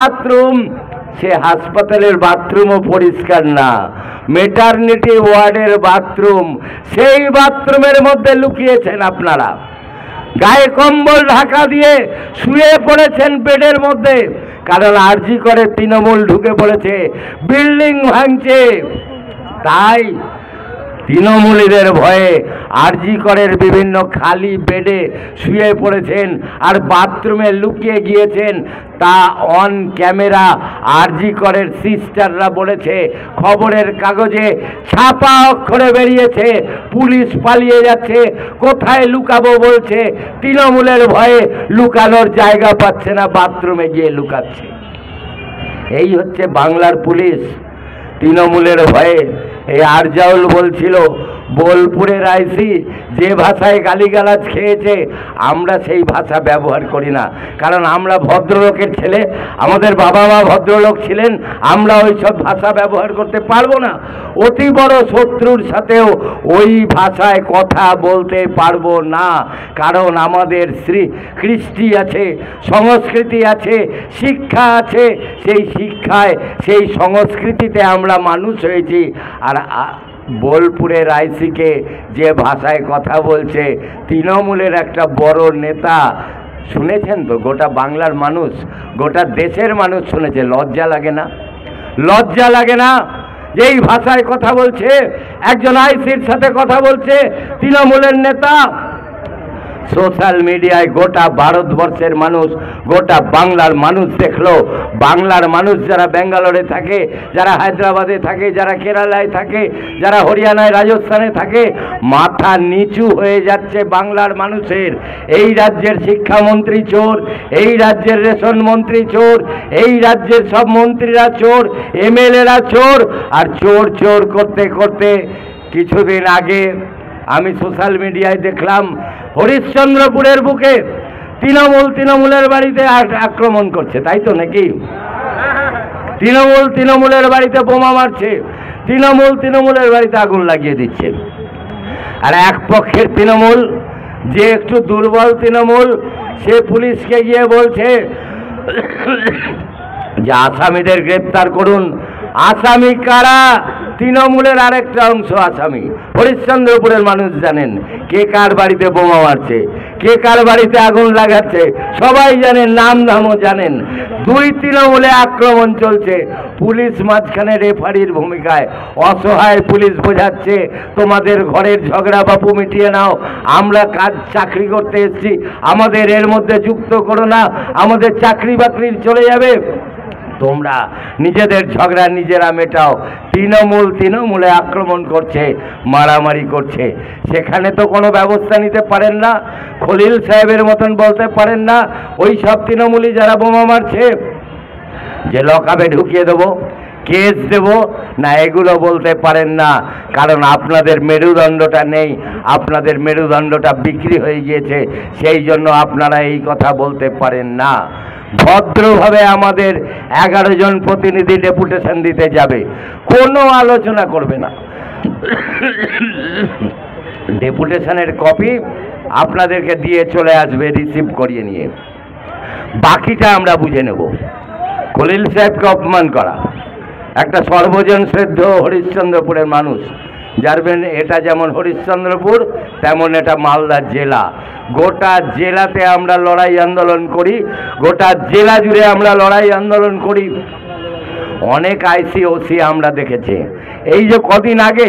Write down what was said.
Bathroom সে হাসপাতালের বাথরুমও পরিষ্কার না, মেটারনিটি ওয়ার্ডের বাথরুম, সেই বাথরুমের মধ্যে লুকিয়েছেন আপনারা। গায়ে কম্বল ঢাকা দিয়ে শুয়ে পড়েছেন বেডের মধ্যে, কারণ আরজি করে তৃণমূল ঢুকে পড়েছে, বিল্ডিং ভাঙছে। তাই তৃণমূলীদের ভয়ে আরজি করের বিভিন্ন খালি বেডে শুয়ে পড়েছেন আর বাথরুমে লুকিয়ে গিয়েছেন। তা অন ক্যামেরা আরজি করের সিস্টাররা বলেছে, খবরের কাগজে ছাপা অক্ষরে বেরিয়েছে, পুলিশ পালিয়ে যাচ্ছে, কোথায় লুকাবো বলছে, তৃণমূলের ভয়ে লুকানোর জায়গা পাচ্ছে না, বাথরুমে গিয়ে লুকাচ্ছে। এই হচ্ছে বাংলার পুলিশ, তৃণমূলের ভয়ে। এই আরজাউল বলছিল, বোলপুরের আইসি যে ভাষায় গালিগালাজ খেয়েছে আমরা সেই ভাষা ব্যবহার করি না, কারণ আমরা ভদ্রলোকের ছেলে, আমাদের বাবা মা ভদ্রলোক ছিলেন, আমরা ওই সব ভাষা ব্যবহার করতে পারবো না। অতি বড় শত্রুর সাথেও ওই ভাষায় কথা বলতে পারবো না, কারণ আমাদের কৃষ্টি আছে, সংস্কৃতি আছে, শিক্ষা আছে, সেই শিক্ষায় সেই সংস্কৃতিতে আমরা মানুষ হয়েছি। আর বোলপুরের আইসিকে যে ভাষায় কথা বলছে, তৃণমূলের একটা বড় নেতা, শুনেছেন তো? গোটা বাংলার মানুষ, গোটা দেশের মানুষ শুনেছে। লজ্জা লাগে না? লজ্জা লাগে না যে এই ভাষায় কথা বলছে? একজন আইসির সাথে কথা বলছে তৃণমূলের নেতা। সোশ্যাল মিডিয়ায় গোটা ভারতবর্ষের মানুষ, গোটা বাংলার মানুষ দেখলো। বাংলার মানুষ যারা ব্যাঙ্গালোরে থাকে, যারা হায়দ্রাবাদে থাকে, যারা কেরালায় থাকে, যারা হরিয়ানায় রাজস্থানে থাকে, মাথা নিচু হয়ে যাচ্ছে বাংলার মানুষের। এই রাজ্যের শিক্ষামন্ত্রী চোর, এই রাজ্যের রেশন মন্ত্রী চোর, এই রাজ্যের সব মন্ত্রীরা চোর, এমএলএরা চোর। আর চোর চোর করতে করতে কিছুদিন আগে আমি সোশ্যাল মিডিয়ায় দেখলাম হরিশ্চন্দ্রপুরের বুকে তৃণমূলের বাড়িতে আক্রমণ করছে, তাই তো নাকি? তৃণমূলের বাড়িতে বোমা মারছে, তৃণমূলের বাড়িতে আগুন লাগিয়ে দিচ্ছে। আর এক পক্ষের তৃণমূল, যে একটু দুর্বল তৃণমূল, সে পুলিশকে গিয়ে বলছে যে আসামিদের গ্রেপ্তার করুন। আসামি কারা? তৃণমূলের আরেকটা অংশ আসামি। হরিশ্চন্দ্রপুরের মানুষ জানেন কে কার বাড়িতে বোমা মারছে, কে কার বাড়িতে আগুন লাগাচ্ছে, সবাই জানেন, নাম ধামও জানেন। দুই তৃণমূলে আক্রমণ চলছে, পুলিশ মাঝখানে রেফারির ভূমিকায়। অসহায় পুলিশ বোঝাচ্ছে, তোমাদের ঘরের ঝগড়া বাপু মিটিয়ে নাও, আমরা চাকরি করতে এসেছি, আমাদের এর মধ্যে যুক্ত করো না, আমাদের চাকরি বাকরি চলে যাবে, তোমরা নিজেদের ঝগড়া নিজেরা মেটাও। তৃণমূলে আক্রমণ করছে, মারামারি করছে, সেখানে তো কোনো ব্যবস্থা নিতে পারেন না, খলিল সাহেবের মতন বলতে পারেন না ওই সব তৃণমূলী যারা বোমা মারছে যে লকআপে ঢুকিয়ে দেবো, কেস দেব না, এগুলো বলতে পারেন না, কারণ আপনাদের মেরুদণ্ডটা নেই, আপনাদের মেরুদণ্ডটা বিক্রি হয়ে গিয়েছে, সেই জন্য আপনারা এই কথা বলতে পারেন না। ভদ্রভাবে আমাদের 11 জন প্রতিনিধি ডেপুটেশন দিতে যাবে, কোনো আলোচনা করবে না। ডেপুটেশনের কপি আপনাদেরকে দিয়ে চলে আসবে, রিসিভ করিয়ে নিয়ে, বাকিটা আমরা বুঝে নেব। খলিল সাহেবকে অপমান করা, একটা সর্বজন শ্রদ্ধ হরিশ্চন্দ্রপুরের মানুষ জানবেন, এটা যেমন হরিশ্চন্দ্রপুর তেমন এটা মালদা জেলা। গোটা জেলাতে আমরা লড়াই আন্দোলন করি, গোটা জেলা জুড়ে আমরা লড়াই আন্দোলন করি। অনেক আইসি ওসি আমরা দেখেছি। এই যে কদিন আগে